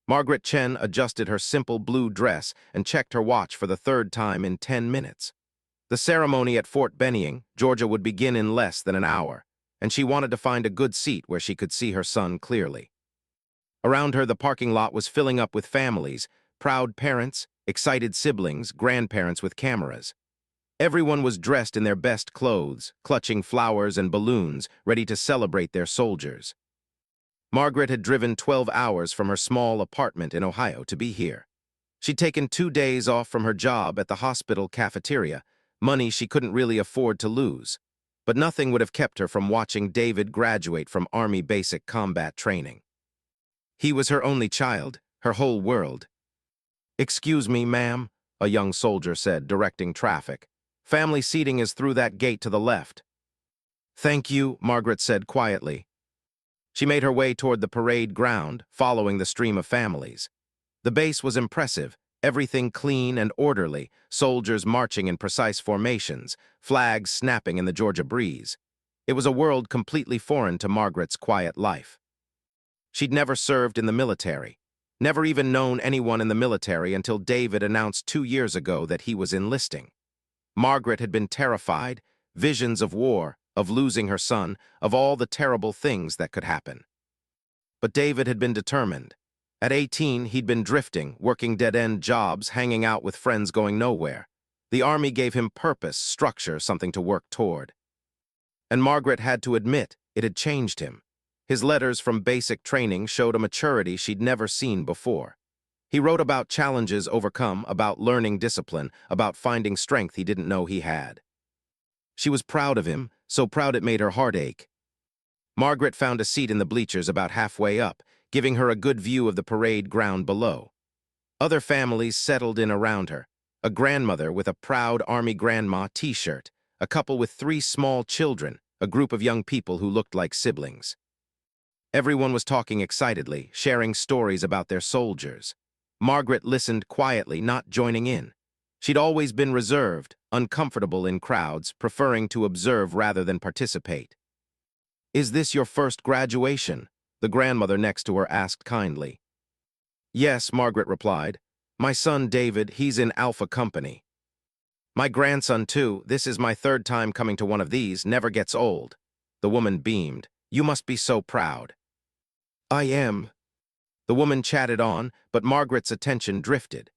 Margaret Chen adjusted her simple blue dress and checked her watch for the third time in 10 minutes. The ceremony at Fort Benning, Georgia would begin in less than an hour, and she wanted to find a good seat where she could see her son clearly. Around her, the parking lot was filling up with families, proud parents, excited siblings, grandparents with cameras. Everyone was dressed in their best clothes, clutching flowers and balloons, ready to celebrate their soldiers. Margaret had driven 12 hours from her small apartment in Ohio to be here. She'd taken 2 days off from her job at the hospital cafeteria, money she couldn't really afford to lose. But nothing would have kept her from watching David graduate from Army Basic Combat Training. He was her only child, her whole world. "Excuse me, ma'am," a young soldier said, directing traffic. "Family seating is through that gate to the left." "Thank you," Margaret said quietly. She made her way toward the parade ground, following the stream of families. The base was impressive, everything clean and orderly, soldiers marching in precise formations, flags snapping in the Georgia breeze. It was a world completely foreign to Margaret's quiet life. She'd never served in the military, never even known anyone in the military until David announced 2 years ago that he was enlisting. Margaret had been terrified, visions of war, of losing her son, of all the terrible things that could happen. But David had been determined. At 18, he'd been drifting, working dead-end jobs, hanging out with friends going nowhere. The Army gave him purpose, structure, something to work toward. And Margaret had to admit it had changed him. His letters from basic training showed a maturity she'd never seen before. He wrote about challenges overcome, about learning discipline, about finding strength he didn't know he had. She was proud of him, so proud it made her heart ache. Margaret found a seat in the bleachers about halfway up, giving her a good view of the parade ground below. Other families settled in around her, a grandmother with a proud Army grandma t-shirt, a couple with 3 small children, a group of young people who looked like siblings. Everyone was talking excitedly, sharing stories about their soldiers. Margaret listened quietly, not joining in. She'd always been reserved, uncomfortable in crowds, preferring to observe rather than participate. "Is this your first graduation?" the grandmother next to her asked kindly. "Yes," Margaret replied. "My son David, he's in Alpha Company." "My grandson too. This is my 3rd time coming to one of these, never gets old." The woman beamed. "You must be so proud." "I am." The woman chatted on, but Margaret's attention drifted.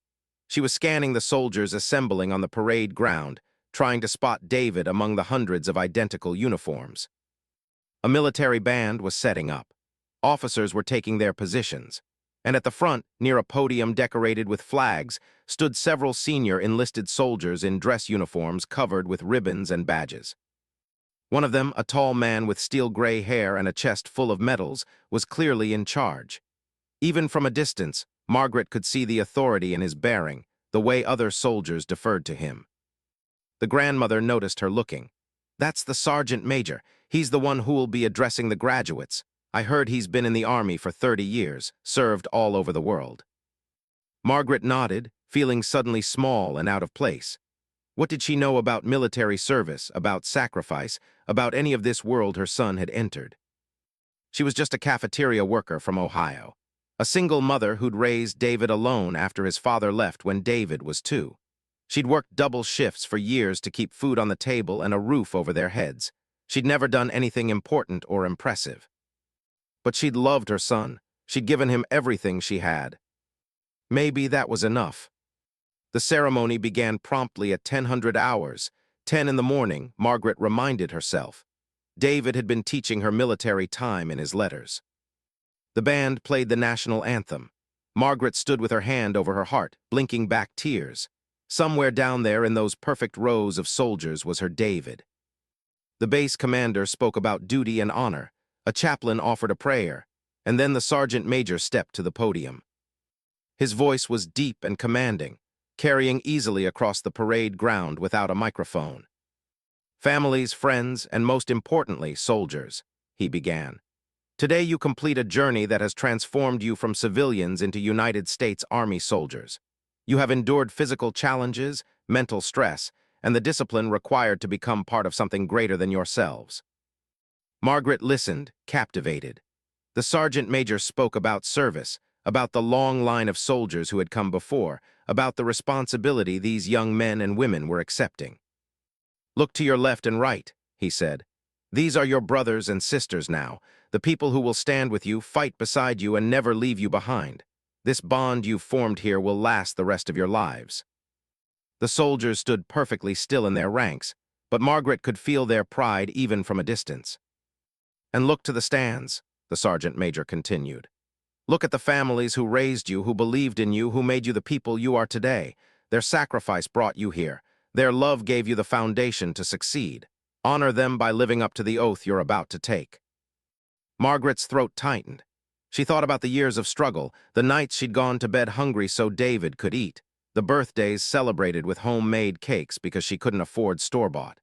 She was scanning the soldiers assembling on the parade ground, trying to spot David among the hundreds of identical uniforms. A military band was setting up. Officers were taking their positions. And at the front, near a podium decorated with flags, stood several senior enlisted soldiers in dress uniforms covered with ribbons and badges. One of them, a tall man with steel-gray hair and a chest full of medals, was clearly in charge. Even from a distance, Margaret could see the authority in his bearing, the way other soldiers deferred to him. The grandmother noticed her looking. "That's the sergeant major. He's the one who'll be addressing the graduates. I heard he's been in the Army for 30 years, served all over the world." Margaret nodded, feeling suddenly small and out of place. What did she know about military service, about sacrifice, about any of this world her son had entered? She was just a cafeteria worker from Ohio, a single mother who'd raised David alone after his father left when David was 2. She'd worked double shifts for years to keep food on the table and a roof over their heads. She'd never done anything important or impressive. But she'd loved her son. She'd given him everything she had. Maybe that was enough. The ceremony began promptly at 1000 hours. 10 in the morning, Margaret reminded herself. David had been teaching her military time in his letters. The band played the national anthem. Margaret stood with her hand over her heart, blinking back tears. Somewhere down there in those perfect rows of soldiers was her David. The base commander spoke about duty and honor. A chaplain offered a prayer, and then the sergeant major stepped to the podium. His voice was deep and commanding, carrying easily across the parade ground without a microphone. "Families, friends, and most importantly, soldiers," he began. "Today you complete a journey that has transformed you from civilians into United States Army soldiers. You have endured physical challenges, mental stress, and the discipline required to become part of something greater than yourselves." Margaret listened, captivated. The sergeant major spoke about service, about the long line of soldiers who had come before, about the responsibility these young men and women were accepting. "Look to your left and right," he said. "These are your brothers and sisters now, the people who will stand with you, fight beside you, and never leave you behind. This bond you've formed here will last the rest of your lives." The soldiers stood perfectly still in their ranks, but Margaret could feel their pride even from a distance. "And look to the stands," the sergeant major continued. "Look at the families who raised you, who believed in you, who made you the people you are today. Their sacrifice brought you here. Their love gave you the foundation to succeed. Honor them by living up to the oath you're about to take." Margaret's throat tightened. She thought about the years of struggle, the nights she'd gone to bed hungry so David could eat, the birthdays celebrated with homemade cakes because she couldn't afford store-bought.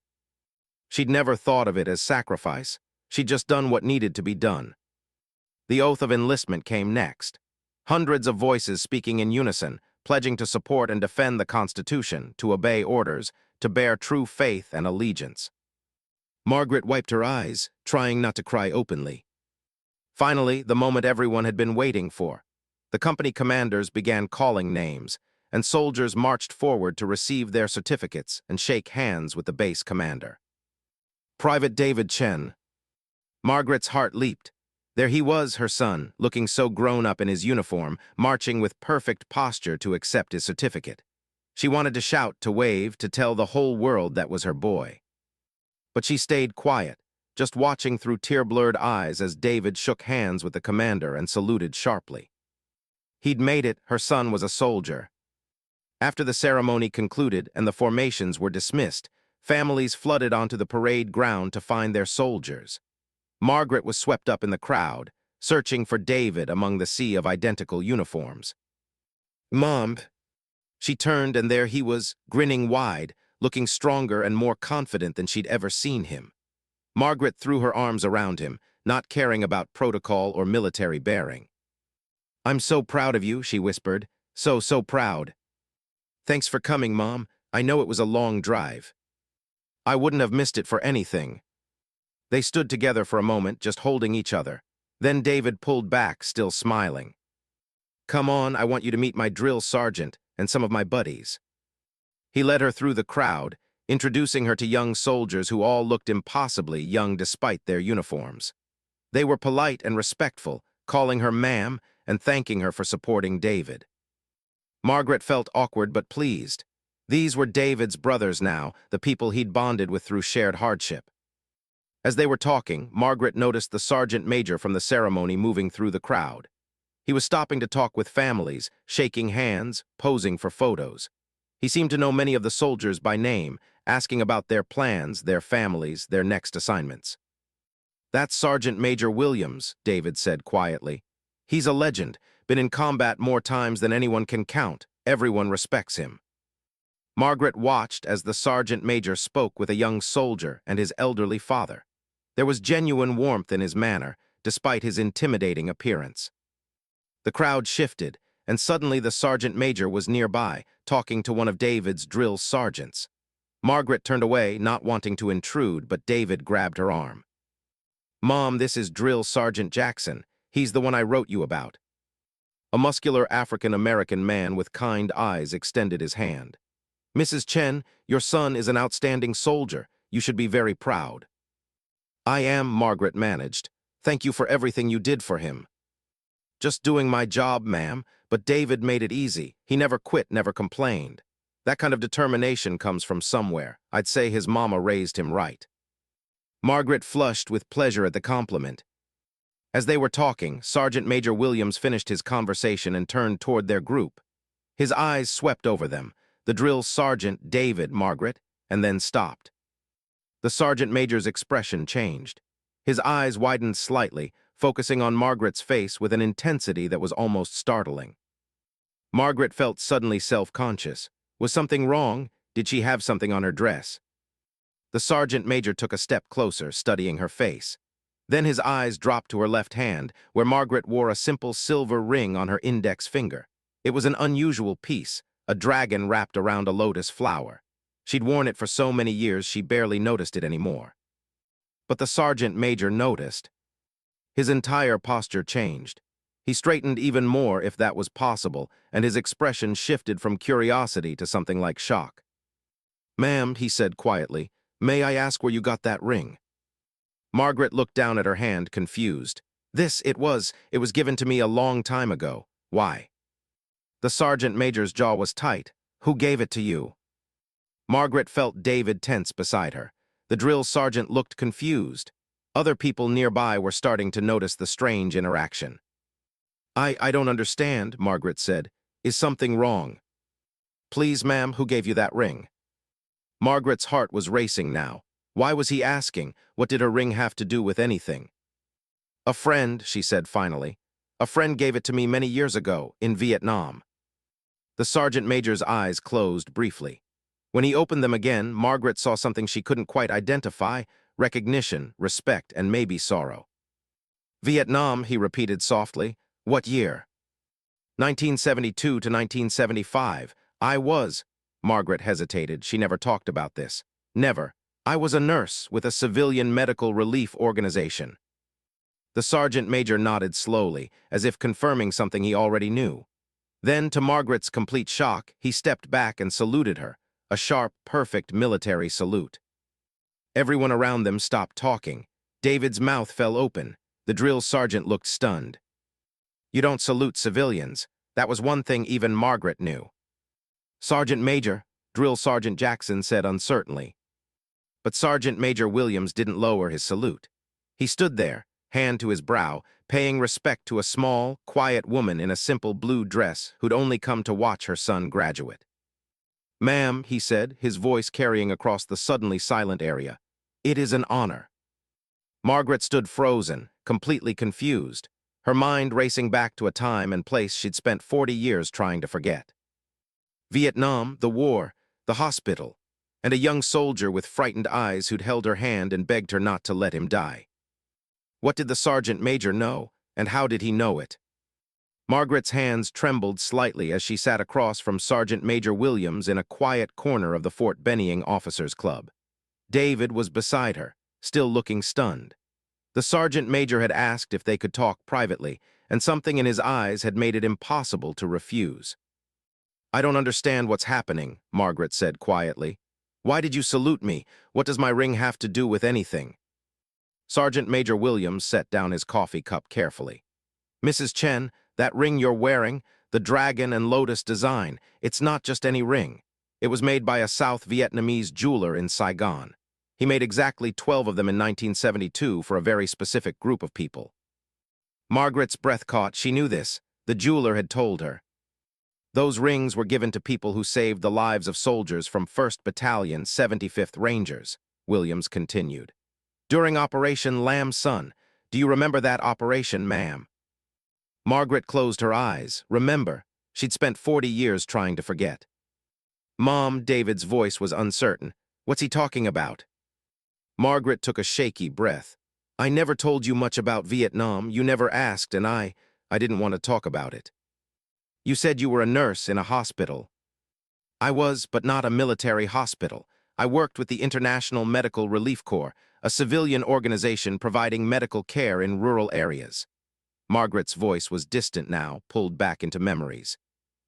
She'd never thought of it as sacrifice. She'd just done what needed to be done. The oath of enlistment came next. Hundreds of voices speaking in unison, pledging to support and defend the Constitution, to obey orders, to bear true faith and allegiance. Margaret wiped her eyes, trying not to cry openly. Finally, the moment everyone had been waiting for. The company commanders began calling names, and soldiers marched forward to receive their certificates and shake hands with the base commander. Private David Chen. Margaret's heart leaped. There he was, her son, looking so grown up in his uniform, marching with perfect posture to accept his certificate. She wanted to shout, to wave, to tell the whole world that was her boy. But she stayed quiet, just watching through tear-blurred eyes as David shook hands with the commander and saluted sharply. He'd made it, her son was a soldier. After the ceremony concluded and the formations were dismissed, families flooded onto the parade ground to find their soldiers. Margaret was swept up in the crowd, searching for David among the sea of identical uniforms. "Mom." She turned, and there he was, grinning wide, looking stronger and more confident than she'd ever seen him. Margaret threw her arms around him, not caring about protocol or military bearing. "I'm so proud of you," she whispered. So proud." "Thanks for coming, Mom. I know it was a long drive." "I wouldn't have missed it for anything." They stood together for a moment, just holding each other. Then David pulled back, still smiling. "Come on, I want you to meet my drill sergeant and some of my buddies." He led her through the crowd, introducing her to young soldiers who all looked impossibly young despite their uniforms. They were polite and respectful, calling her ma'am and thanking her for supporting David. Margaret felt awkward but pleased. These were David's brothers now, the people he'd bonded with through shared hardship. As they were talking, Margaret noticed the sergeant major from the ceremony moving through the crowd. He was stopping to talk with families, shaking hands, posing for photos. He seemed to know many of the soldiers by name, asking about their plans, their families, their next assignments. "That's Sergeant Major Williams," David said quietly. "He's a legend, been in combat more times than anyone can count. Everyone respects him." Margaret watched as the sergeant major spoke with a young soldier and his elderly father. There was genuine warmth in his manner, despite his intimidating appearance. The crowd shifted, and suddenly the sergeant major was nearby, talking to one of David's drill sergeants. Margaret turned away, not wanting to intrude, but David grabbed her arm. "Mom, this is Drill Sergeant Jackson. He's the one I wrote you about." A muscular African-American man with kind eyes extended his hand. "Mrs. Chen, your son is an outstanding soldier. You should be very proud." "I am," Margaret managed. "Thank you for everything you did for him." "Just doing my job, ma'am, but David made it easy. He never quit, never complained. That kind of determination comes from somewhere. I'd say his mama raised him right." Margaret flushed with pleasure at the compliment. As they were talking, Sergeant Major Williams finished his conversation and turned toward their group. His eyes swept over them, the drill sergeant, David, Margaret, and then stopped. The sergeant major's expression changed. His eyes widened slightly, focusing on Margaret's face with an intensity that was almost startling. Margaret felt suddenly self-conscious. Was something wrong? Did she have something on her dress? The sergeant major took a step closer, studying her face. Then his eyes dropped to her left hand, where Margaret wore a simple silver ring on her index finger. It was an unusual piece, a dragon wrapped around a lotus flower. She'd worn it for so many years she barely noticed it anymore. But the sergeant major noticed. His entire posture changed. He straightened even more if that was possible, and his expression shifted from curiosity to something like shock. "Ma'am," he said quietly, "may I ask where you got that ring?" Margaret looked down at her hand, confused. It was given to me a long time ago. Why?" The sergeant major's jaw was tight. "Who gave it to you?" Margaret felt David tense beside her. The drill sergeant looked confused. Other people nearby were starting to notice the strange interaction. I don't understand," Margaret said. "Is something wrong?" "Please, ma'am, who gave you that ring?" Margaret's heart was racing now. Why was he asking? What did her ring have to do with anything? "A friend," she said finally. "A friend gave it to me many years ago, in Vietnam." The sergeant major's eyes closed briefly. When he opened them again, Margaret saw something she couldn't quite identify: recognition, respect, and maybe sorrow. "Vietnam," he repeated softly. "What year?" 1972 to 1975. Margaret hesitated. She never talked about this. "Never. I was a nurse with a civilian medical relief organization." The sergeant major nodded slowly, as if confirming something he already knew. Then, to Margaret's complete shock, he stepped back and saluted her, a sharp, perfect military salute. Everyone around them stopped talking. David's mouth fell open. The drill sergeant looked stunned. "You don't salute civilians." That was one thing even Margaret knew. "Sergeant Major," Drill Sergeant Jackson said uncertainly. But Sergeant Major Williams didn't lower his salute. He stood there, hand to his brow, paying respect to a small, quiet woman in a simple blue dress who'd only come to watch her son graduate. "Ma'am," he said, his voice carrying across the suddenly silent area, "it is an honor." Margaret stood frozen, completely confused, her mind racing back to a time and place she'd spent 40 years trying to forget. Vietnam, the war, the hospital, and a young soldier with frightened eyes who'd held her hand and begged her not to let him die. What did the sergeant major know, and how did he know it? Margaret's hands trembled slightly as she sat across from Sergeant Major Williams in a quiet corner of the Fort Benning Officers Club. David was beside her, still looking stunned. The sergeant major had asked if they could talk privately, and something in his eyes had made it impossible to refuse. "I don't understand what's happening," Margaret said quietly. "Why did you salute me? What does my ring have to do with anything?" Sergeant Major Williams set down his coffee cup carefully. "Mrs. Chen, that ring you're wearing, the dragon and lotus design, it's not just any ring. It was made by a South Vietnamese jeweler in Saigon. He made exactly 12 of them in 1972 for a very specific group of people." Margaret's breath caught. She knew this. The jeweler had told her. "Those rings were given to people who saved the lives of soldiers from 1st Battalion, 75th Rangers," Williams continued. "During Operation Lamb Sun. Do you remember that operation, ma'am?" Margaret closed her eyes. Remember. She'd spent 40 years trying to forget. "Mom," David's voice was uncertain. "What's he talking about?" Margaret took a shaky breath. "I never told you much about Vietnam. You never asked, and I didn't want to talk about it. You said you were a nurse in a hospital." "I was, but not a military hospital. I worked with the International Medical Relief Corps, a civilian organization providing medical care in rural areas." Margaret's voice was distant now, pulled back into memories.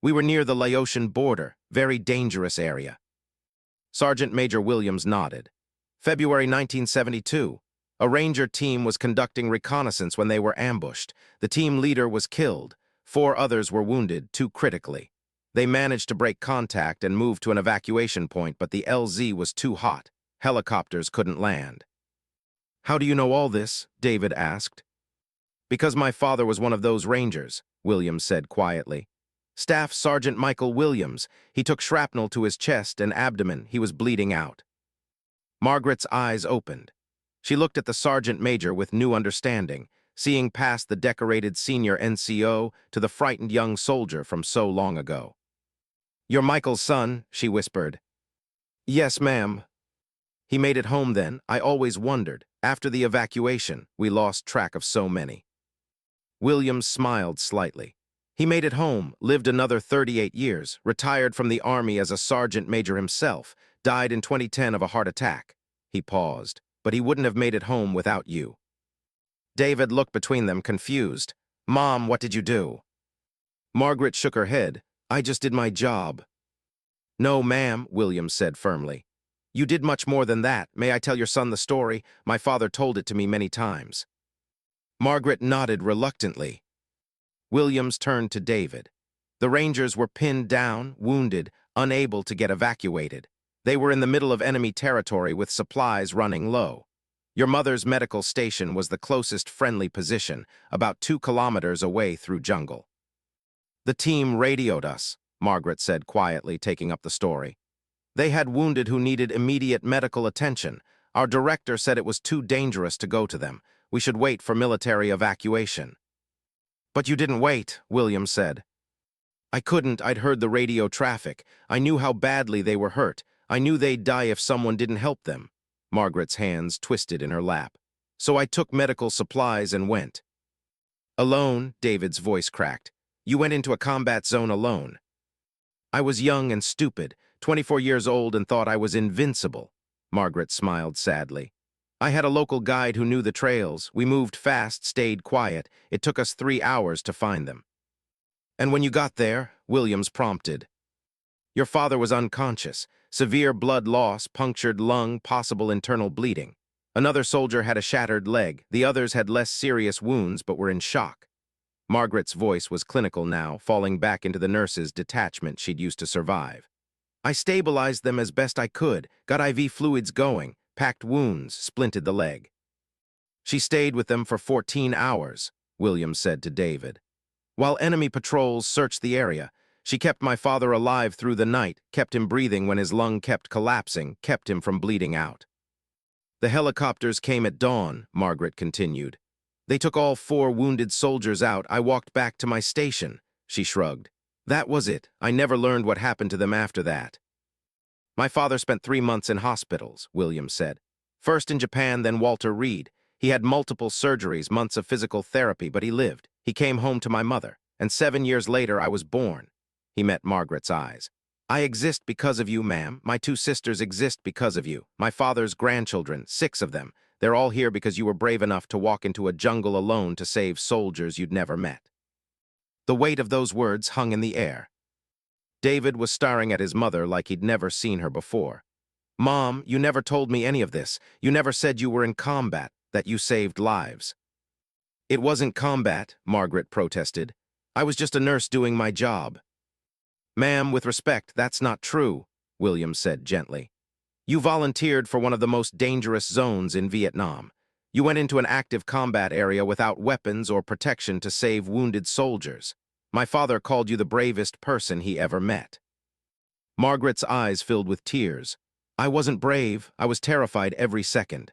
"We were near the Laotian border, very dangerous area." Sergeant Major Williams nodded. "February 1972. A Ranger team was conducting reconnaissance when they were ambushed. The team leader was killed. 4 others were wounded, 2 critically. They managed to break contact and move to an evacuation point, but the LZ was too hot. Helicopters couldn't land." "How do you know all this?" David asked. "Because my father was one of those Rangers," Williams said quietly. "Staff Sergeant Michael Williams. He took shrapnel to his chest and abdomen. He was bleeding out." Margaret's eyes opened. She looked at the sergeant major with new understanding, seeing past the decorated senior NCO to the frightened young soldier from so long ago. "You're Michael's son," she whispered. "Yes, ma'am." "He made it home then. I always wondered. After the evacuation, we lost track of so many." Williams smiled slightly. "He made it home, lived another 38 years, retired from the Army as a sergeant major himself, died in 2010 of a heart attack." He paused. "But he wouldn't have made it home without you." David looked between them, confused. Mom, what did you do? Margaret shook her head. I just did my job. No, ma'am, Williams said firmly. You did much more than that. May I tell your son the story? My father told it to me many times. Margaret nodded reluctantly. Williams turned to David. The Rangers were pinned down, wounded, unable to get evacuated. They were in the middle of enemy territory with supplies running low. Your mother's medical station was the closest friendly position, about 2 kilometers away through jungle. The team radioed us, Margaret said quietly, taking up the story. They had wounded who needed immediate medical attention. Our director said it was too dangerous to go to them. We should wait for military evacuation. But you didn't wait, Williams said. I couldn't. I'd heard the radio traffic. I knew how badly they were hurt. I knew they'd die if someone didn't help them. Margaret's hands twisted in her lap. So I took medical supplies and went. Alone, David's voice cracked. You went into a combat zone alone. I was young and stupid, 24 years old, and thought I was invincible. Margaret smiled sadly. I had a local guide who knew the trails. We moved fast, stayed quiet. It took us 3 hours to find them. And when you got there, Williams prompted. Your father was unconscious. Severe blood loss, punctured lung, possible internal bleeding. Another soldier had a shattered leg. The others had less serious wounds but were in shock. Margaret's voice was clinical now, falling back into the nurse's detachment she'd used to survive. I stabilized them as best I could, got IV fluids going, packed wounds, splinted the leg. She stayed with them for 14 hours, Williams said to David. While enemy patrols searched the area, she kept my father alive through the night, kept him breathing when his lung kept collapsing, kept him from bleeding out. The helicopters came at dawn, Margaret continued. They took all 4 wounded soldiers out. I walked back to my station, she shrugged. That was it. I never learned what happened to them after that. My father spent 3 months in hospitals, Williams said. First in Japan, then Walter Reed. He had multiple surgeries, months of physical therapy, but he lived. He came home to my mother, and 7 years later I was born. He met Margaret's eyes. I exist because of you, ma'am. My 2 sisters exist because of you. My father's grandchildren, 6 of them. They're all here because you were brave enough to walk into a jungle alone to save soldiers you'd never met. The weight of those words hung in the air. David was staring at his mother like he'd never seen her before. Mom, you never told me any of this. You never said you were in combat, that you saved lives. It wasn't combat, Margaret protested. I was just a nurse doing my job. Ma'am, with respect, that's not true, Williams said gently. You volunteered for one of the most dangerous zones in Vietnam. You went into an active combat area without weapons or protection to save wounded soldiers. My father called you the bravest person he ever met. Margaret's eyes filled with tears. I wasn't brave. I was terrified every second.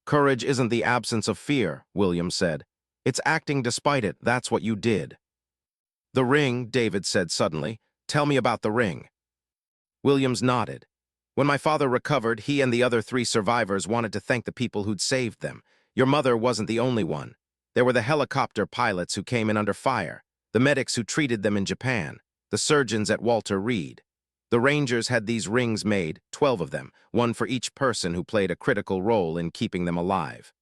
Courage isn't the absence of fear, Williams said. It's acting despite it. That's what you did. The ring, David said suddenly. Tell me about the ring. Williams nodded. When my father recovered, he and the other 3 survivors wanted to thank the people who'd saved them. Your mother wasn't the only one. There were the helicopter pilots who came in under fire, the medics who treated them in Japan, the surgeons at Walter Reed. The Rangers had these rings made, 12 of them, one for each person who played a critical role in keeping them alive.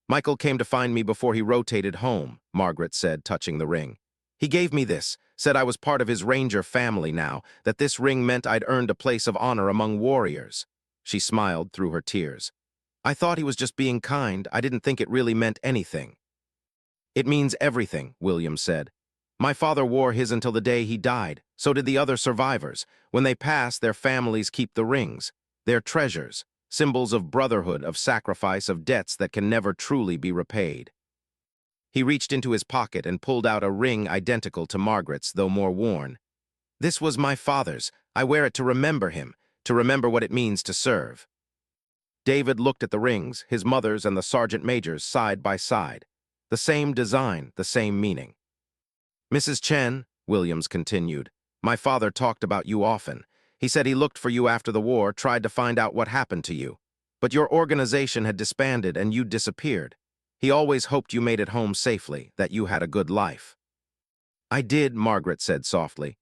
Michael came to find me before he rotated home, Margaret said, touching the ring. He gave me this, said I was part of his Ranger family now, that this ring meant I'd earned a place of honor among warriors. She smiled through her tears. I thought he was just being kind. I didn't think it really meant anything. It means everything, Williams said. My father wore his until the day he died. So did the other survivors. When they pass, their families keep the rings. They're treasures, symbols of brotherhood, of sacrifice, of debts that can never truly be repaid. He reached into his pocket and pulled out a ring identical to Margaret's, though more worn. This was my father's. I wear it to remember him, to remember what it means to serve. David looked at the rings, his mother's and the sergeant major's, side by side. The same design, the same meaning. Mrs. Chen, Williams continued, my father talked about you often. He said he looked for you after the war, tried to find out what happened to you. But your organization had disbanded and you disappeared. He always hoped you made it home safely, that you had a good life. I did, Margaret said softly.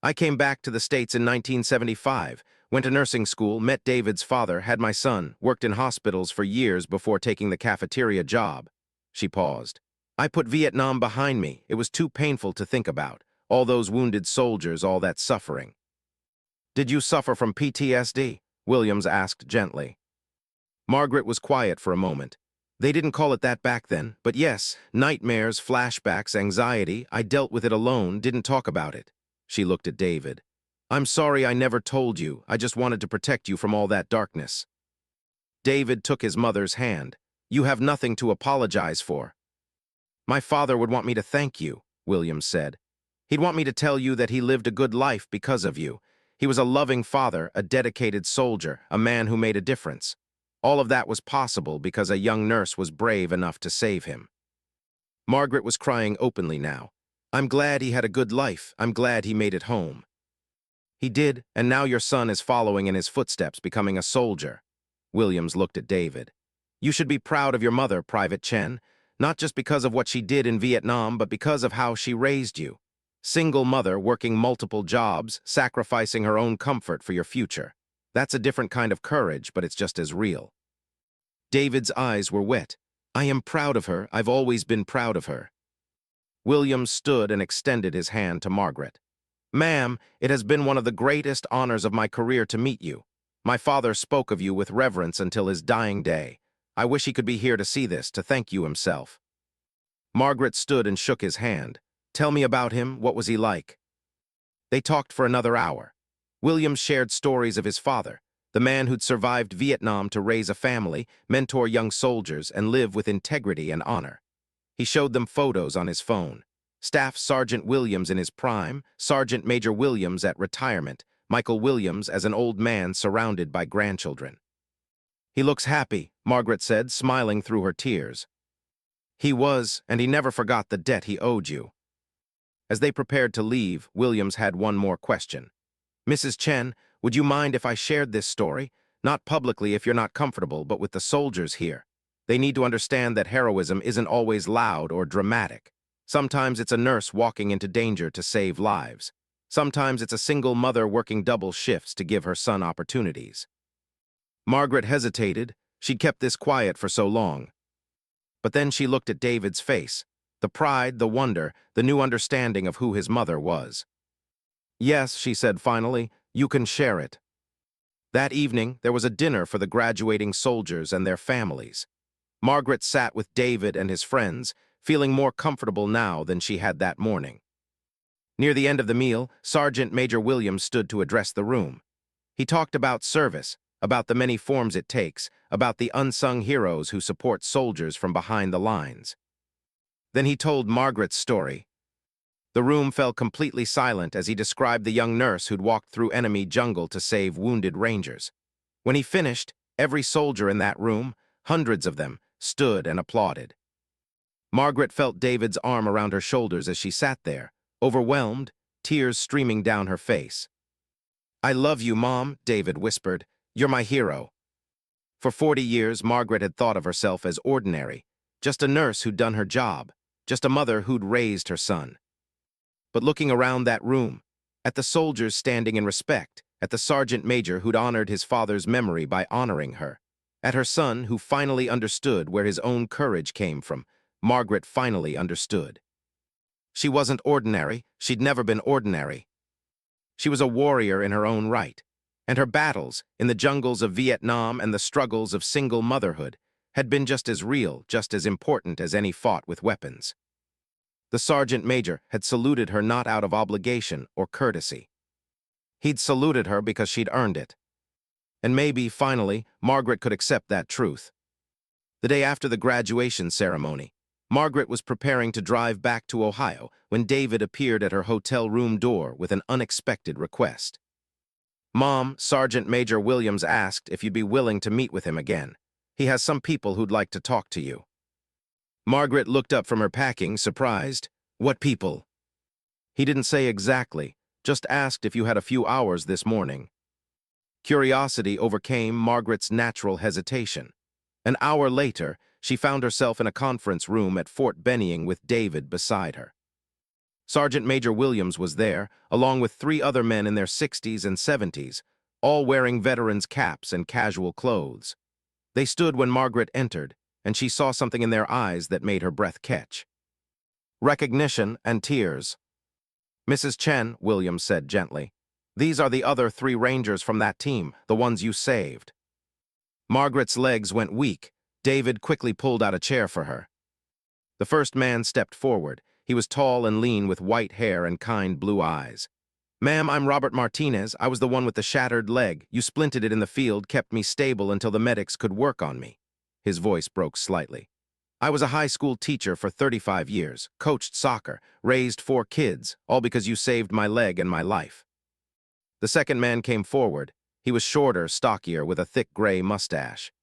I came back to the States in 1975, went to nursing school, met David's father, had my son, worked in hospitals for years before taking the cafeteria job. She paused. I put Vietnam behind me. It was too painful to think about. All those wounded soldiers, all that suffering. Did you suffer from PTSD? Williams asked gently. Margaret was quiet for a moment. They didn't call it that back then, but yes, nightmares, flashbacks, anxiety, I dealt with it alone, didn't talk about it. She looked at David. I'm sorry I never told you, I just wanted to protect you from all that darkness. David took his mother's hand. You have nothing to apologize for. My father would want me to thank you, Williams said. He'd want me to tell you that he lived a good life because of you. He was a loving father, a dedicated soldier, a man who made a difference. All of that was possible because a young nurse was brave enough to save him. Margaret was crying openly now. I'm glad he had a good life. I'm glad he made it home. He did, and now your son is following in his footsteps, becoming a soldier. Williams looked at David. You should be proud of your mother, Private Chen, not just because of what she did in Vietnam, but because of how she raised you. Single mother working multiple jobs, sacrificing her own comfort for your future. That's a different kind of courage, but it's just as real. David's eyes were wet. I am proud of her. I've always been proud of her. Williams stood and extended his hand to Margaret. Ma'am, it has been one of the greatest honors of my career to meet you. My father spoke of you with reverence until his dying day. I wish he could be here to see this, to thank you himself. Margaret stood and shook his hand. Tell me about him. What was he like? They talked for another hour. Williams shared stories of his father, the man who'd survived Vietnam to raise a family, mentor young soldiers, and live with integrity and honor. He showed them photos on his phone. Staff Sergeant Williams in his prime, Sergeant Major Williams at retirement, Michael Williams as an old man surrounded by grandchildren. He looks happy, Margaret said, smiling through her tears. He was, and he never forgot the debt he owed you. As they prepared to leave, Williams had one more question. Mrs. Chen, would you mind if I shared this story? Not publicly if you're not comfortable, but with the soldiers here. They need to understand that heroism isn't always loud or dramatic. Sometimes it's a nurse walking into danger to save lives. Sometimes it's a single mother working double shifts to give her son opportunities. Margaret hesitated. She'd kept this quiet for so long. But then she looked at David's face. The pride, the wonder, the new understanding of who his mother was. Yes, she said finally, you can share it. That evening, there was a dinner for the graduating soldiers and their families. Margaret sat with David and his friends, feeling more comfortable now than she had that morning. Near the end of the meal, Sergeant Major Williams stood to address the room. He talked about service, about the many forms it takes, about the unsung heroes who support soldiers from behind the lines. Then he told Margaret's story. The room fell completely silent as he described the young nurse who'd walked through enemy jungle to save wounded rangers. When he finished, every soldier in that room, hundreds of them, stood and applauded. Margaret felt David's arm around her shoulders as she sat there, overwhelmed, tears streaming down her face. I love you, Mom, David whispered. You're my hero. For 40 years, Margaret had thought of herself as ordinary, just a nurse who'd done her job, just a mother who'd raised her son. But looking around that room, at the soldiers standing in respect, at the sergeant major who'd honored his father's memory by honoring her, at her son who finally understood where his own courage came from, Margaret finally understood. She wasn't ordinary, she'd never been ordinary. She was a warrior in her own right, and her battles, in the jungles of Vietnam and the struggles of single motherhood, had been just as real, just as important as any fought with weapons. The sergeant major had saluted her not out of obligation or courtesy. He'd saluted her because she'd earned it. And maybe, finally, Margaret could accept that truth. The day after the graduation ceremony, Margaret was preparing to drive back to Ohio when David appeared at her hotel room door with an unexpected request. Mom, Sergeant Major Williams asked if you'd be willing to meet with him again. He has some people who'd like to talk to you. Margaret looked up from her packing, surprised. What people? He didn't say exactly, just asked if you had a few hours this morning. Curiosity overcame Margaret's natural hesitation. An hour later, she found herself in a conference room at Fort Benning with David beside her. Sergeant Major Williams was there, along with 3 other men in their 60s and 70s, all wearing veterans' caps and casual clothes. They stood when Margaret entered, and she saw something in their eyes that made her breath catch. recognition, and tears. Mrs. Chen, Williams said gently, these are the other 3 Rangers from that team, the ones you saved. Margaret's legs went weak. David quickly pulled out a chair for her. The first man stepped forward. He was tall and lean with white hair and kind blue eyes. Ma'am, I'm Robert Martinez. I was the one with the shattered leg. You splinted it in the field, kept me stable until the medics could work on me. His voice broke slightly. I was a high school teacher for 35 years, coached soccer, raised 4 kids, all because you saved my leg and my life. The second man came forward. He was shorter, stockier, with a thick gray mustache.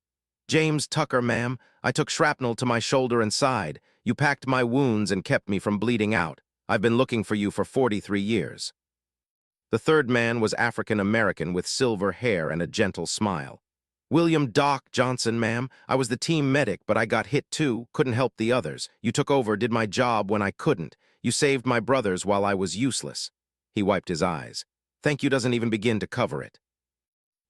James Tucker, ma'am. I took shrapnel to my shoulder and side. You packed my wounds and kept me from bleeding out. I've been looking for you for 43 years. The third man was African-American with silver hair and a gentle smile. William Doc Johnson, ma'am. I was the team medic, but I got hit too, couldn't help the others. You took over, did my job when I couldn't. You saved my brothers while I was useless. He wiped his eyes. Thank you doesn't even begin to cover it.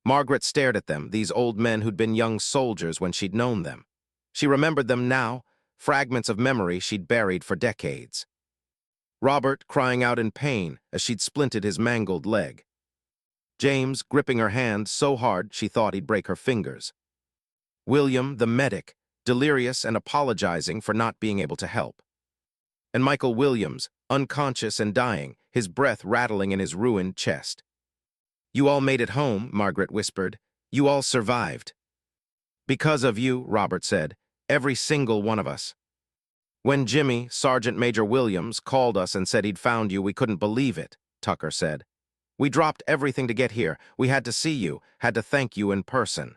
Margaret stared at them, these old men who'd been young soldiers when she'd known them. She remembered them now, fragments of memory she'd buried for decades. Robert crying out in pain as she'd splinted his mangled leg. James gripping her hand so hard she thought he'd break her fingers. William, the medic, delirious and apologizing for not being able to help. And Michael Williams, unconscious and dying, his breath rattling in his ruined chest. You all made it home, Margaret whispered. You all survived. Because of you, Robert said, every single one of us. When Jimmy, Sergeant Major Williams, called us and said he'd found you, we couldn't believe it, Tucker said. We dropped everything to get here. We had to see you, had to thank you in person.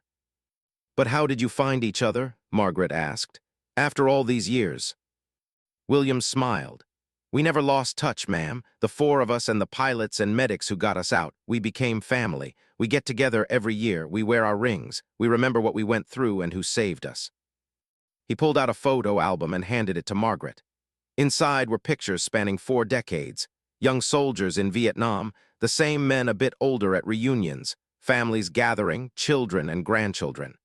But how did you find each other? Margaret asked. After all these years. Williams smiled. We never lost touch, ma'am. The 4 of us and the pilots and medics who got us out. We became family. We get together every year. We wear our rings. We remember what we went through and who saved us. He pulled out a photo album and handed it to Margaret. Inside were pictures spanning 4 decades. Young soldiers in Vietnam, the same men a bit older at reunions, families gathering, children and grandchildren.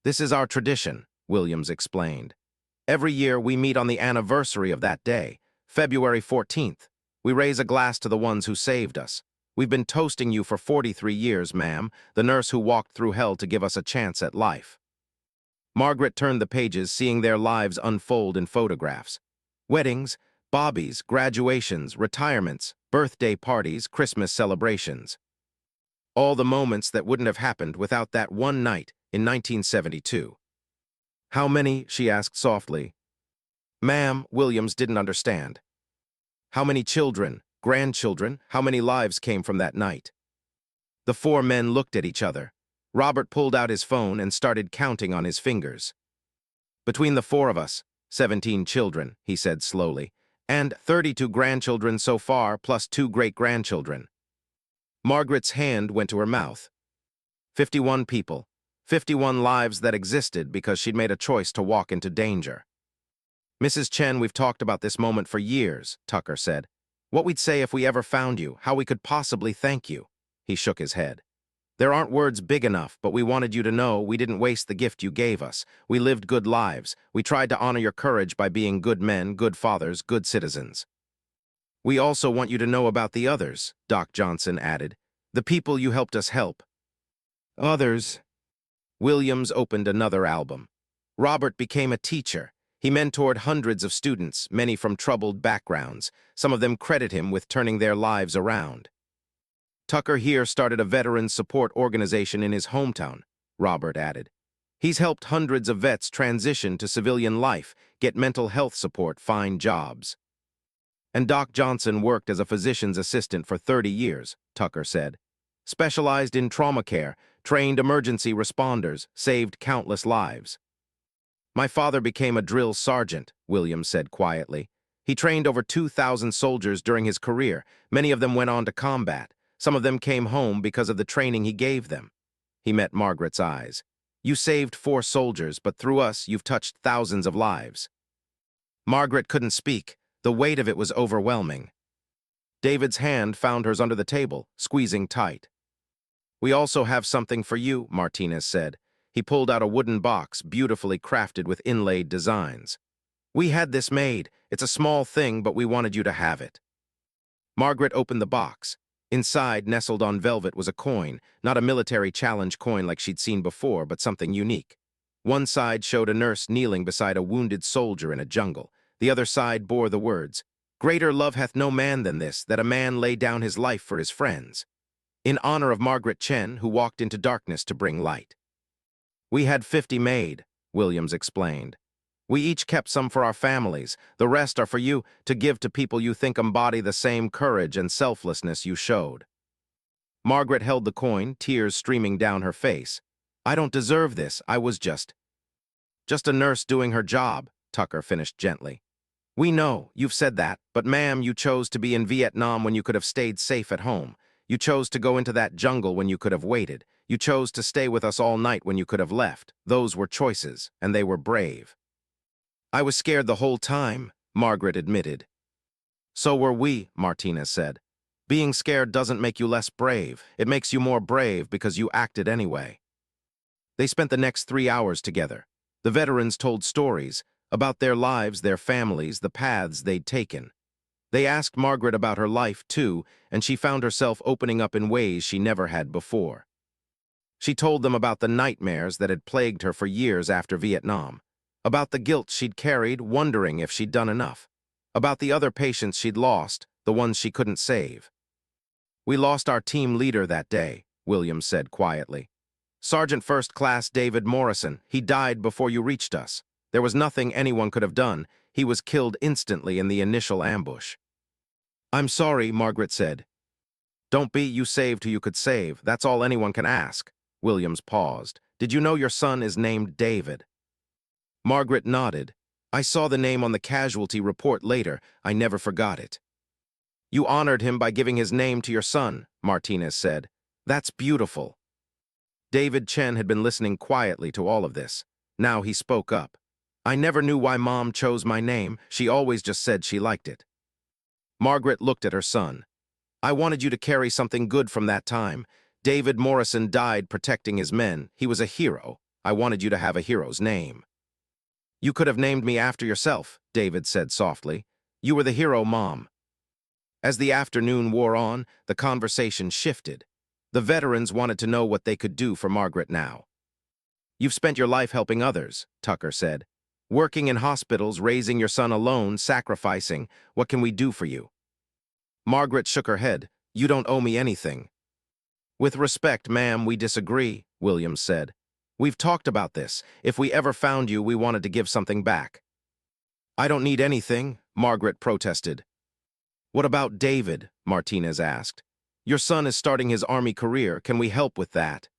This is our tradition, Williams explained. Every year we meet on the anniversary of that day, February 14th. We raise a glass to the ones who saved us. We've been toasting you for 43 years, ma'am, the nurse who walked through hell to give us a chance at life. Margaret turned the pages, seeing their lives unfold in photographs. Weddings, bobbies, graduations, retirements, birthday parties, Christmas celebrations. All the moments that wouldn't have happened without that one night in 1972. How many? She asked softly. Ma'am, Williams didn't understand. How many children, grandchildren, how many lives came from that night? The 4 men looked at each other. Robert pulled out his phone and started counting on his fingers. Between the 4 of us, 17 children, he said slowly, and 32 grandchildren so far, plus 2 great-grandchildren. Margaret's hand went to her mouth. 51 people, 51 lives that existed because she'd made a choice to walk into danger. Mrs. Chen, we've talked about this moment for years, Tucker said. What we'd say if we ever found you, how we could possibly thank you. He shook his head. There aren't words big enough, but we wanted you to know we didn't waste the gift you gave us. We lived good lives. We tried to honor your courage by being good men, good fathers, good citizens. We also want you to know about the others, Doc Johnson added. The people you helped us help. Others. Williams opened another album. Robert became a teacher. He mentored hundreds of students, many from troubled backgrounds. Some of them credit him with turning their lives around. Tucker here started a veterans support organization in his hometown, Robert added. He's helped hundreds of vets transition to civilian life, get mental health support, find jobs. And Doc Johnson worked as a physician's assistant for 30 years, Tucker said. Specialized in trauma care, trained emergency responders, saved countless lives. My father became a drill sergeant, Williams said quietly. He trained over 2,000 soldiers during his career. Many of them went on to combat. Some of them came home because of the training he gave them. He met Margaret's eyes. You saved 4 soldiers, but through us, you've touched thousands of lives. Margaret couldn't speak. The weight of it was overwhelming. David's hand found hers under the table, squeezing tight. We also have something for you, Martinez said. He pulled out a wooden box, beautifully crafted with inlaid designs. We had this made. It's a small thing, but we wanted you to have it. Margaret opened the box. Inside, nestled on velvet, was a coin, not a military challenge coin like she'd seen before, but something unique. One side showed a nurse kneeling beside a wounded soldier in a jungle. The other side bore the words, "Greater love hath no man than this, that a man lay down his life for his friends," in honor of Margaret Chen, who walked into darkness to bring light. We had 50 made, Williams explained. We each kept some for our families. The rest are for you to give to people you think embody the same courage and selflessness you showed. Margaret held the coin, tears streaming down her face. I don't deserve this. I was just a nurse doing her job, Tucker finished gently. We know, you've said that, but ma'am, you chose to be in Vietnam when you could have stayed safe at home. You chose to go into that jungle when you could have waited. You chose to stay with us all night when you could have left. Those were choices, and they were brave. I was scared the whole time, Margaret admitted. So were we, Martinez said. Being scared doesn't make you less brave. It makes you more brave because you acted anyway. They spent the next 3 hours together. The veterans told stories about their lives, their families, the paths they'd taken. They asked Margaret about her life, too, and she found herself opening up in ways she never had before. She told them about the nightmares that had plagued her for years after Vietnam, about the guilt she'd carried, wondering if she'd done enough, about the other patients she'd lost, the ones she couldn't save. We lost our team leader that day, Williams said quietly. Sergeant First Class David Morrison. He died before you reached us. There was nothing anyone could have done. He was killed instantly in the initial ambush. I'm sorry, Margaret said. Don't be, you saved who you could save. That's all anyone can ask. Williams paused. Did you know your son is named David? Margaret nodded. I saw the name on the casualty report later. I never forgot it. You honored him by giving his name to your son, Martinez said. That's beautiful. David Chen had been listening quietly to all of this. Now he spoke up. I never knew why Mom chose my name. She always just said she liked it. Margaret looked at her son. I wanted you to carry something good from that time. David Morrison died protecting his men. He was a hero. I wanted you to have a hero's name. You could have named me after yourself, David said softly. You were the hero, Mom. As the afternoon wore on, the conversation shifted. The veterans wanted to know what they could do for Margaret now. You've spent your life helping others, Tucker said. Working in hospitals, raising your son alone, sacrificing. What can we do for you? Margaret shook her head. You don't owe me anything. With respect, ma'am, we disagree, Williams said. We've talked about this. If we ever found you, we wanted to give something back. I don't need anything, Margaret protested. What about David? Martinez asked. Your son is starting his army career. Can we help with that?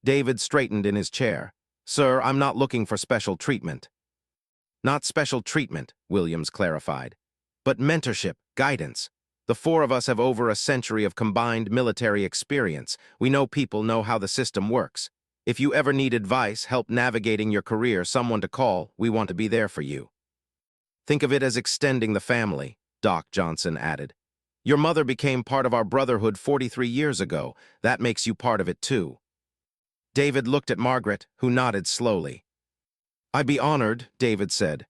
David straightened in his chair. Sir, I'm not looking for special treatment. Not special treatment, Williams clarified, but mentorship, guidance. The four of us have over a century of combined military experience. We know people know how the system works. If you ever need advice, help navigating your career, someone to call, we want to be there for you. Think of it as extending the family, Doc Johnson added. Your mother became part of our brotherhood 43 years ago. That makes you part of it too. David looked at Margaret, who nodded slowly. I'd be honored, David said.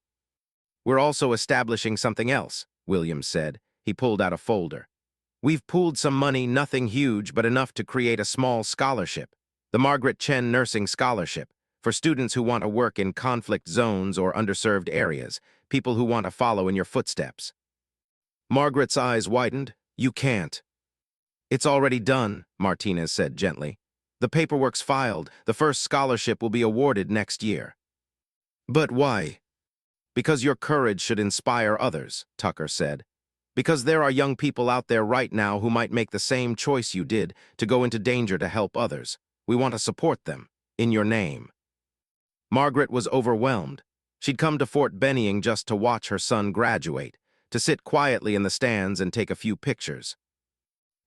We're also establishing something else, Williams said. He pulled out a folder. We've pooled some money, nothing huge, but enough to create a small scholarship. The Margaret Chen Nursing Scholarship, for students who want to work in conflict zones or underserved areas, people who want to follow in your footsteps. Margaret's eyes widened. You can't. It's already done, Martinez said gently. The paperwork's filed. The first scholarship will be awarded next year. But why? Because your courage should inspire others, Tucker said. Because there are young people out there right now who might make the same choice you did to go into danger to help others. We want to support them, in your name. Margaret was overwhelmed. She'd come to Fort Benning just to watch her son graduate, to sit quietly in the stands and take a few pictures.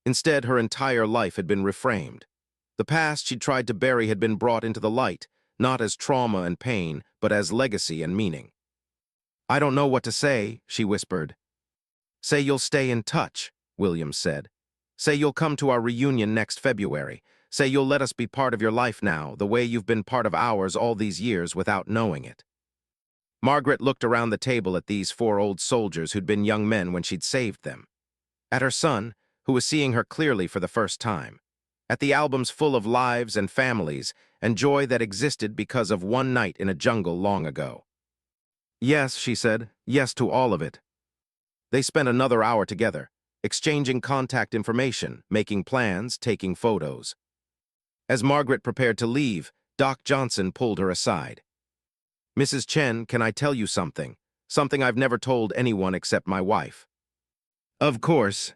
Instead, her entire life had been reframed. The past she'd tried to bury had been brought into the light, not as trauma and pain, but as legacy and meaning. I don't know what to say, she whispered. Say you'll stay in touch, Williams said. Say you'll come to our reunion next February. Say you'll let us be part of your life now, the way you've been part of ours all these years without knowing it. Margaret looked around the table at these four old soldiers who'd been young men when she'd saved them. At her son, who was seeing her clearly for the first time. At the albums full of lives and families and joy that existed because of one night in a jungle long ago. Yes, she said, yes to all of it. They spent another hour together, exchanging contact information, making plans, taking photos. As Margaret prepared to leave, Doc Johnson pulled her aside. Mrs. Chen, can I tell you something? Something I've never told anyone except my wife. Of course.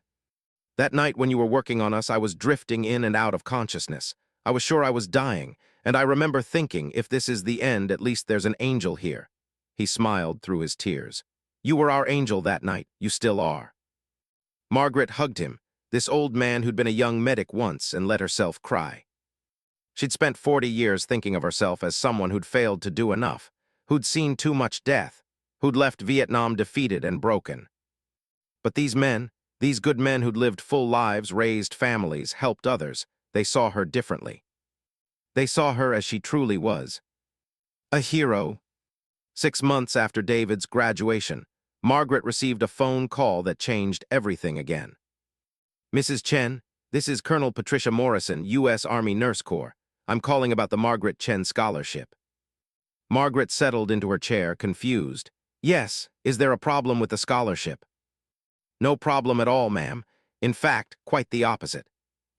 That night when you were working on us, I was drifting in and out of consciousness. I was sure I was dying, and I remember thinking, if this is the end, at least there's an angel here. He smiled through his tears. You were our angel that night. You still are. Margaret hugged him, this old man who'd been a young medic once, and let herself cry. She'd spent 40 years thinking of herself as someone who'd failed to do enough, who'd seen too much death, who'd left Vietnam defeated and broken. But these men, these good men who'd lived full lives, raised families, helped others, they saw her differently. They saw her as she truly was. A hero. 6 months after David's graduation, Margaret received a phone call that changed everything again. Mrs. Chen, this is Colonel Patricia Morrison, U.S. Army Nurse Corps. I'm calling about the Margaret Chen Scholarship. Margaret settled into her chair, confused. Yes, is there a problem with the scholarship? No problem at all, ma'am. In fact, quite the opposite.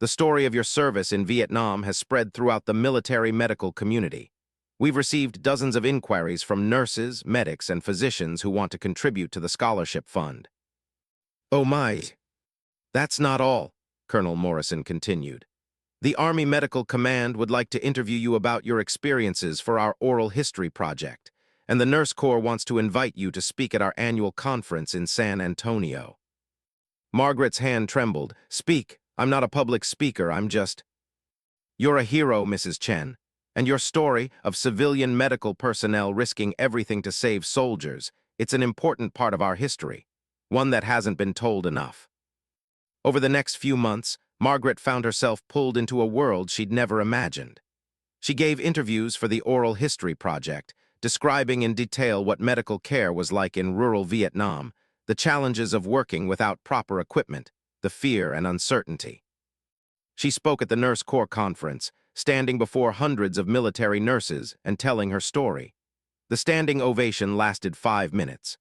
The story of your service in Vietnam has spread throughout the military medical community. We've received dozens of inquiries from nurses, medics, and physicians who want to contribute to the scholarship fund. Oh my! That's not all, Colonel Morrison continued. The Army Medical Command would like to interview you about your experiences for our oral history project, and the Nurse Corps wants to invite you to speak at our annual conference in San Antonio. Margaret's hand trembled. Speak. I'm not a public speaker, I'm just... You're a hero, Mrs. Chen, and your story of civilian medical personnel risking everything to save soldiers, it's an important part of our history, one that hasn't been told enough. Over the next few months, Margaret found herself pulled into a world she'd never imagined. She gave interviews for the Oral History Project, describing in detail what medical care was like in rural Vietnam, the challenges of working without proper equipment, the fear and uncertainty. She spoke at the Nurse Corps conference, standing before hundreds of military nurses and telling her story. The standing ovation lasted 5 minutes.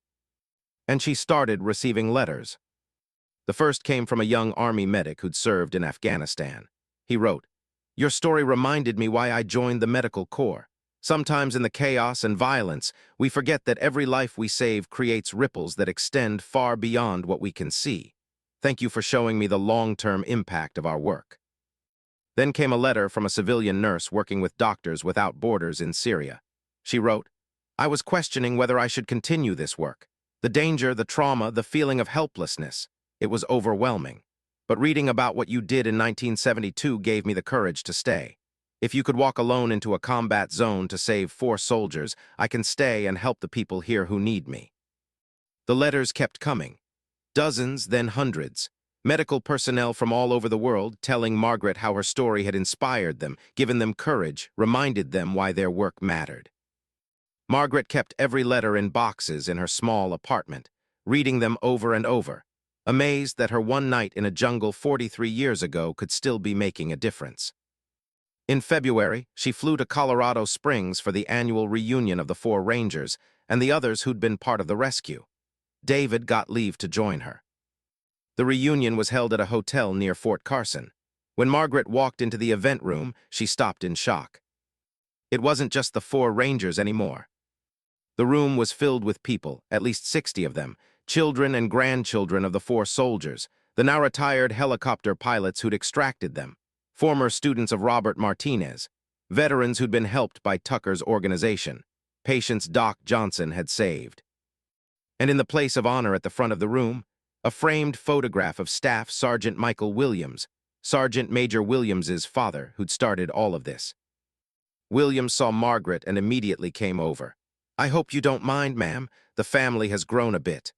And she started receiving letters. The first came from a young Army medic who'd served in Afghanistan. He wrote, Your story reminded me why I joined the Medical Corps. Sometimes in the chaos and violence, we forget that every life we save creates ripples that extend far beyond what we can see. Thank you for showing me the long-term impact of our work. Then came a letter from a civilian nurse working with Doctors Without Borders in Syria. She wrote, I was questioning whether I should continue this work. The danger, the trauma, the feeling of helplessness. It was overwhelming. But reading about what you did in 1972 gave me the courage to stay. If you could walk alone into a combat zone to save 4 soldiers, I can stay and help the people here who need me. The letters kept coming. Dozens, then hundreds. Medical personnel from all over the world telling Margaret how her story had inspired them, given them courage, reminded them why their work mattered. Margaret kept every letter in boxes in her small apartment, reading them over and over, amazed that her one night in a jungle 43 years ago could still be making a difference. In February, she flew to Colorado Springs for the annual reunion of the 4 Rangers and the others who'd been part of the rescue. David got leave to join her. The reunion was held at a hotel near Fort Carson. When Margaret walked into the event room, she stopped in shock. It wasn't just the 4 Rangers anymore. The room was filled with people, at least 60 of them, children and grandchildren of the 4 soldiers, the now retired helicopter pilots who'd extracted them, former students of Robert Martinez, veterans who'd been helped by Tucker's organization, patients Doc Johnson had saved. And in the place of honor at the front of the room, a framed photograph of Staff Sergeant Michael Williams, Sergeant Major Williams's father, who'd started all of this. Williams saw Margaret and immediately came over. I hope you don't mind, ma'am. The family has grown a bit.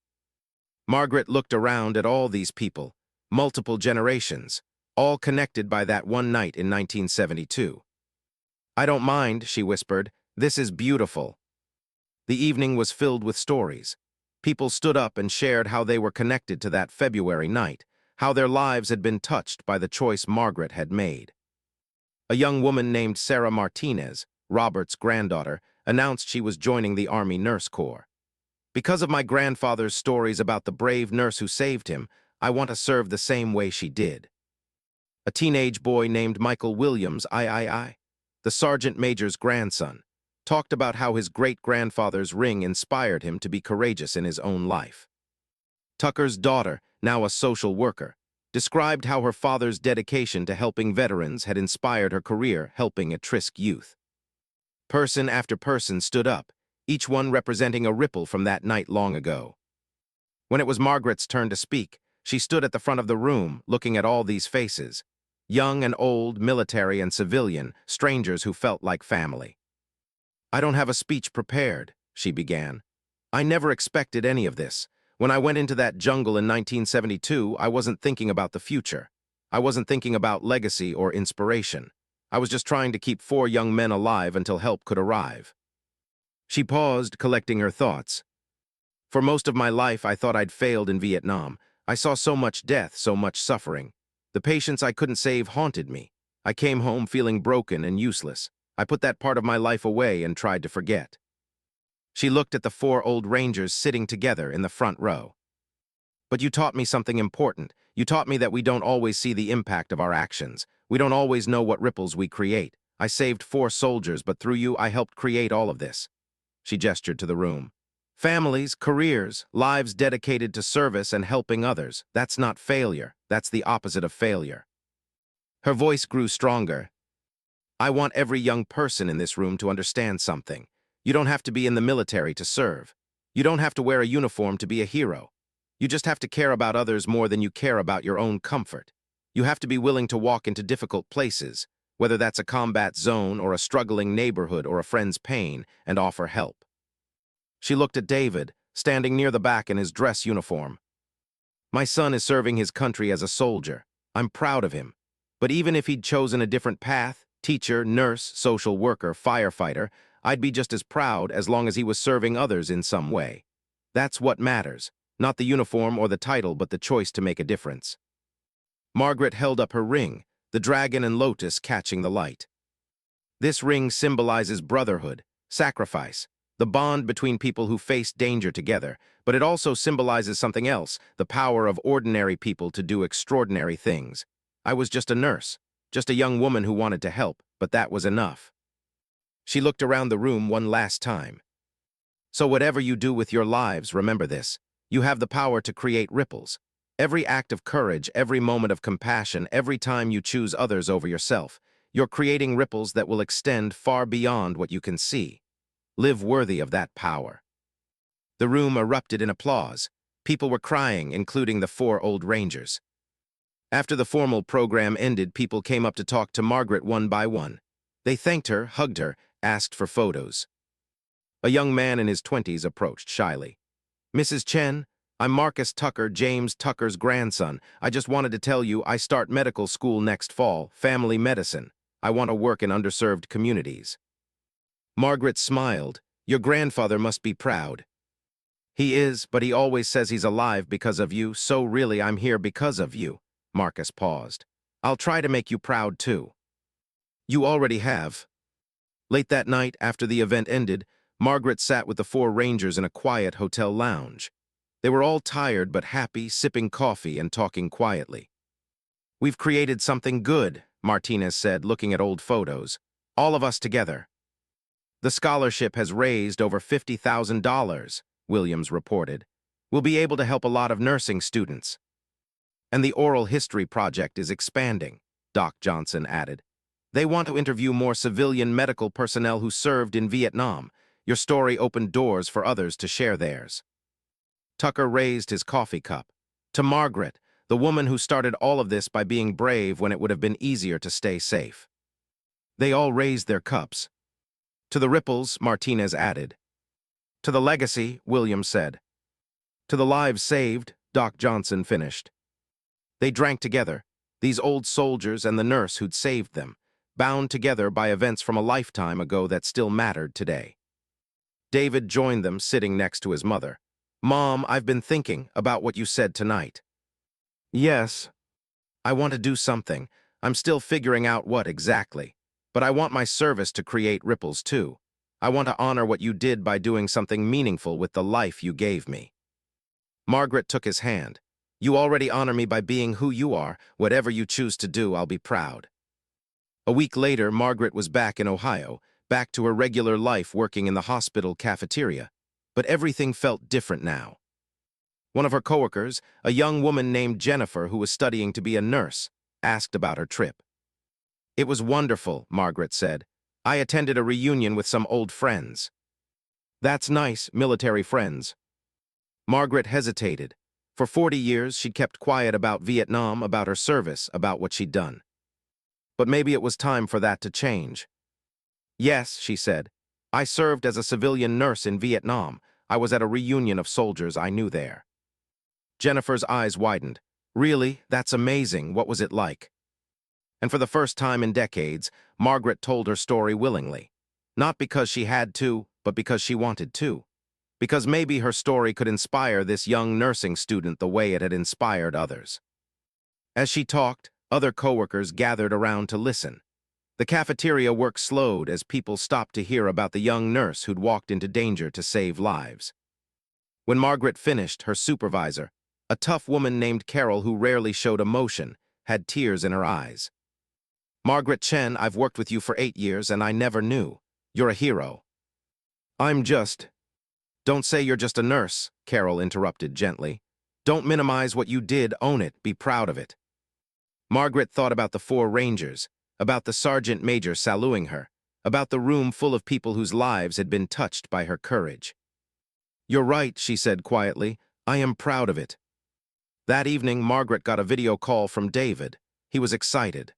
Margaret looked around at all these people, multiple generations, all connected by that one night in 1972. I don't mind, she whispered. This is beautiful. The evening was filled with stories. People stood up and shared how they were connected to that February night, how their lives had been touched by the choice Margaret had made. A young woman named Sarah Martinez, Robert's granddaughter, announced she was joining the Army Nurse Corps. Because of my grandfather's stories about the brave nurse who saved him, I want to serve the same way she did. A teenage boy named Michael Williams, III, the sergeant major's grandson, talked about how his great-grandfather's ring inspired him to be courageous in his own life. Tucker's daughter, now a social worker, described how her father's dedication to helping veterans had inspired her career helping at-risk youth. Person after person stood up, each one representing a ripple from that night long ago. When it was Margaret's turn to speak, she stood at the front of the room, looking at all these faces, young and old, military and civilian, strangers who felt like family. "I don't have a speech prepared," she began. "I never expected any of this. When I went into that jungle in 1972, I wasn't thinking about the future. I wasn't thinking about legacy or inspiration. I was just trying to keep 4 young men alive until help could arrive." She paused, collecting her thoughts. "For most of my life, I thought I'd failed in Vietnam. I saw so much death, so much suffering. The patients I couldn't save haunted me. I came home feeling broken and useless. I put that part of my life away and tried to forget." She looked at the 4 old Rangers sitting together in the front row. "But you taught me something important. You taught me that we don't always see the impact of our actions. We don't always know what ripples we create. I saved 4 soldiers, but through you, I helped create all of this." She gestured to the room. "Families, careers, lives dedicated to service and helping others. That's not failure. That's the opposite of failure." Her voice grew stronger. "I want every young person in this room to understand something. You don't have to be in the military to serve. You don't have to wear a uniform to be a hero. You just have to care about others more than you care about your own comfort. You have to be willing to walk into difficult places, whether that's a combat zone or a struggling neighborhood or a friend's pain, and offer help." She looked at David, standing near the back in his dress uniform. "My son is serving his country as a soldier. I'm proud of him. But even if he'd chosen a different path, teacher, nurse, social worker, firefighter, I'd be just as proud as long as he was serving others in some way. That's what matters, not the uniform or the title, but the choice to make a difference." Margaret held up her ring, the dragon and lotus catching the light. "This ring symbolizes brotherhood, sacrifice, the bond between people who face danger together, but it also symbolizes something else, the power of ordinary people to do extraordinary things. I was just a nurse, just a young woman who wanted to help, but that was enough." She looked around the room one last time. "So whatever you do with your lives, remember this. You have the power to create ripples. Every act of courage, every moment of compassion, every time you choose others over yourself, you're creating ripples that will extend far beyond what you can see. Live worthy of that power." The room erupted in applause. People were crying, including the 4 old Rangers. After the formal program ended, people came up to talk to Margaret one by one. They thanked her, hugged her, asked for photos. A young man in his 20s approached shyly. "Mrs. Chen, I'm Marcus Tucker, James Tucker's grandson. I just wanted to tell you I start medical school next fall, family medicine. I want to work in underserved communities." Margaret smiled. "Your grandfather must be proud." "He is, but he always says he's alive because of you, so really I'm here because of you." Marcus paused. "I'll try to make you proud too." "You already have." Late that night, after the event ended, Margaret sat with the 4 Rangers in a quiet hotel lounge. They were all tired but happy, sipping coffee and talking quietly. "We've created something good," Martinez said, looking at old photos. "All of us together." "The scholarship has raised over $50,000, Williams reported. "We'll be able to help a lot of nursing students." "And the oral history project is expanding," Doc Johnson added. "They want to interview more civilian medical personnel who served in Vietnam. Your story opened doors for others to share theirs." Tucker raised his coffee cup. "To Margaret, the woman who started all of this by being brave when it would have been easier to stay safe." They all raised their cups. "To the ripples," Martinez added. "To the legacy," Williams said. "To the lives saved," Doc Johnson finished. They drank together, these old soldiers and the nurse who'd saved them, bound together by events from a lifetime ago that still mattered today. David joined them, sitting next to his mother. "Mom, I've been thinking about what you said tonight." "Yes, I want to do something. I'm still figuring out what exactly. But I want my service to create ripples too. I want to honor what you did by doing something meaningful with the life you gave me." Margaret took his hand. "You already honor me by being who you are. Whatever you choose to do, I'll be proud." A week later, Margaret was back in Ohio, back to her regular life working in the hospital cafeteria. But everything felt different now. One of her coworkers, a young woman named Jennifer who was studying to be a nurse, asked about her trip. "It was wonderful," Margaret said. "I attended a reunion with some old friends." "That's nice, military friends." Margaret hesitated. For 40 years, she'd kept quiet about Vietnam, about her service, about what she'd done. But maybe it was time for that to change. "Yes," she said. "I served as a civilian nurse in Vietnam. I was at a reunion of soldiers I knew there." Jennifer's eyes widened. "Really? That's amazing. What was it like?" And for the first time in decades, Margaret told her story willingly. Not because she had to, but because she wanted to. Because maybe her story could inspire this young nursing student the way it had inspired others. As she talked, other coworkers gathered around to listen. The cafeteria work slowed as people stopped to hear about the young nurse who'd walked into danger to save lives. When Margaret finished, her supervisor, a tough woman named Carol who rarely showed emotion, had tears in her eyes. "Margaret Chen, I've worked with you for 8 years and I never knew. You're a hero." "I'm just—" "Don't say you're just a nurse," Carol interrupted gently. "Don't minimize what you did, own it, be proud of it." Margaret thought about the 4 Rangers, about the sergeant major saluting her, about the room full of people whose lives had been touched by her courage. "You're right," she said quietly. "I am proud of it." That evening, Margaret got a video call from David. He was excited.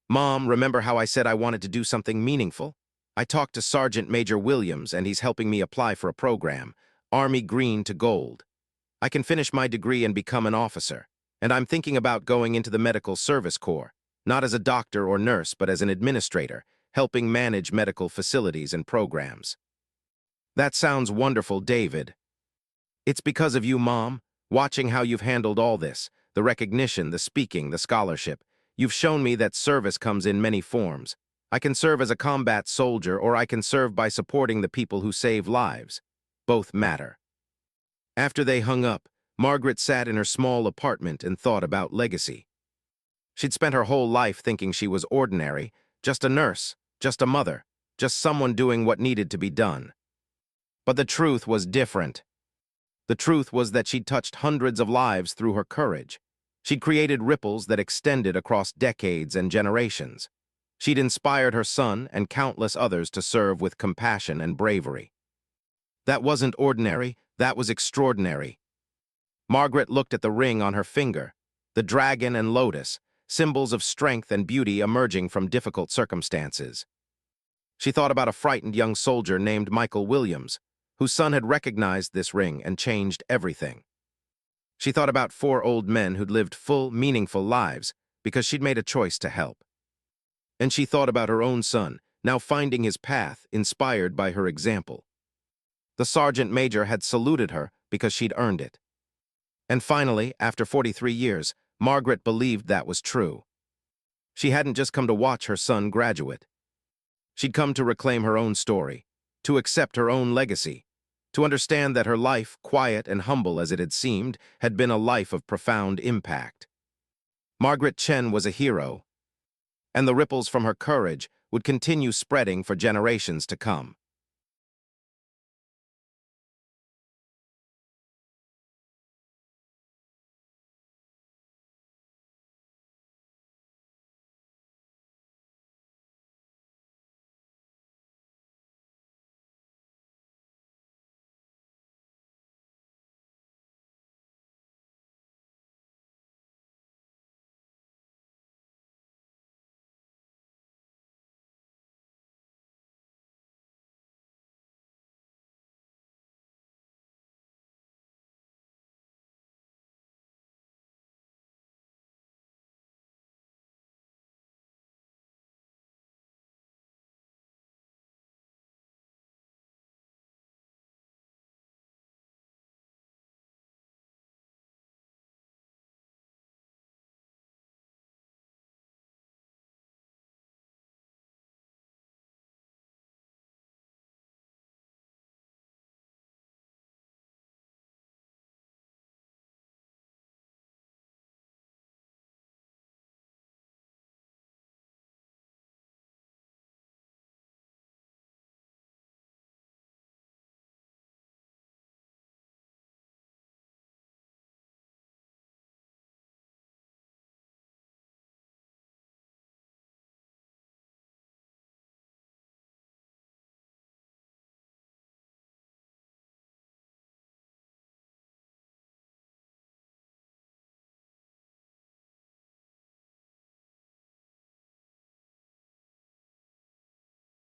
"Mom, remember how I said I wanted to do something meaningful? I talked to Sergeant Major Williams, and he's helping me apply for a program, Army Green to Gold. I can finish my degree and become an officer, and I'm thinking about going into the Medical Service Corps, not as a doctor or nurse, but as an administrator, helping manage medical facilities and programs." "That sounds wonderful, David." "It's because of you, Mom. Watching how you've handled all this, the recognition, the speaking, the scholarship, you've shown me that service comes in many forms. I can serve as a combat soldier, or I can serve by supporting the people who save lives. Both matter." After they hung up, Margaret sat in her small apartment and thought about legacy. She'd spent her whole life thinking she was ordinary, just a nurse, just a mother, just someone doing what needed to be done. But the truth was different. The truth was that she'd touched hundreds of lives through her courage. She'd created ripples that extended across decades and generations. She'd inspired her son and countless others to serve with compassion and bravery. That wasn't ordinary, that was extraordinary. Margaret looked at the ring on her finger, the dragon and lotus, symbols of strength and beauty emerging from difficult circumstances. She thought about a frightened young soldier named Michael Williams, whose son had recognized this ring and changed everything. She thought about 4 old men who'd lived full, meaningful lives because she'd made a choice to help. And she thought about her own son, now finding his path, inspired by her example. The sergeant major had saluted her because she'd earned it. And finally, after 43 years, Margaret believed that was true. She hadn't just come to watch her son graduate. She'd come to reclaim her own story, to accept her own legacy, to understand that her life, quiet and humble as it had seemed, had been a life of profound impact. Margaret Chen was a hero, and the ripples from her courage would continue spreading for generations to come.